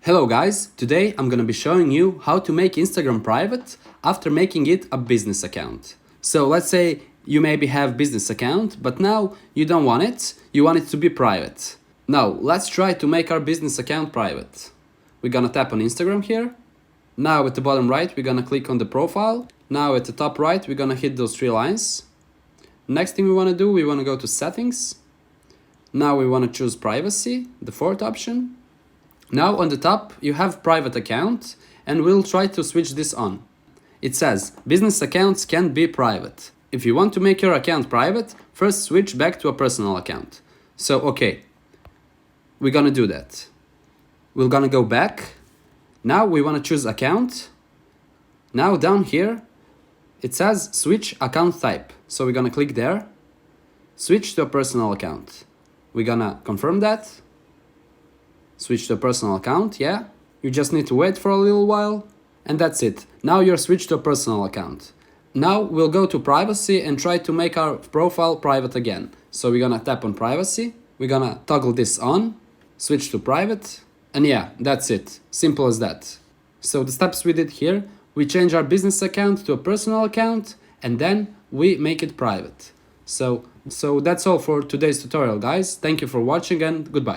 Hello guys, today I'm gonna be showing you how to make Instagram private after making it a business account. So let's say you maybe have business account, but now you don't want it, you want it to be private. Now let's try to make our business account private. We're gonna tap on Instagram here. Now at the bottom right, we're gonna click on the profile. Now at the top right, we're gonna hit those three lines. Next thing we wanna do, we wanna go to settings. Now we wanna choose privacy, the fourth option. Now on the top you have private account and we'll try to switch this on. It says business accounts can be private. If you want to make your account private, first switch back to a personal account. So okay, we're gonna do that. We're gonna go back. Now we wanna choose account. Now down here it says switch account type. So we're gonna click there. Switch to a personal account. We're gonna confirm that. Switch to a personal account, yeah. You just need to wait for a little while. And that's it. Now you're switched to a personal account. Now we'll go to privacy and try to make our profile private again. So we're gonna tap on privacy. We're gonna toggle this on. Switch to private. And yeah, that's it. Simple as that. So the steps we did here, we change our business account to a personal account and then we make it private. So that's all for today's tutorial, guys. Thank you for watching and goodbye.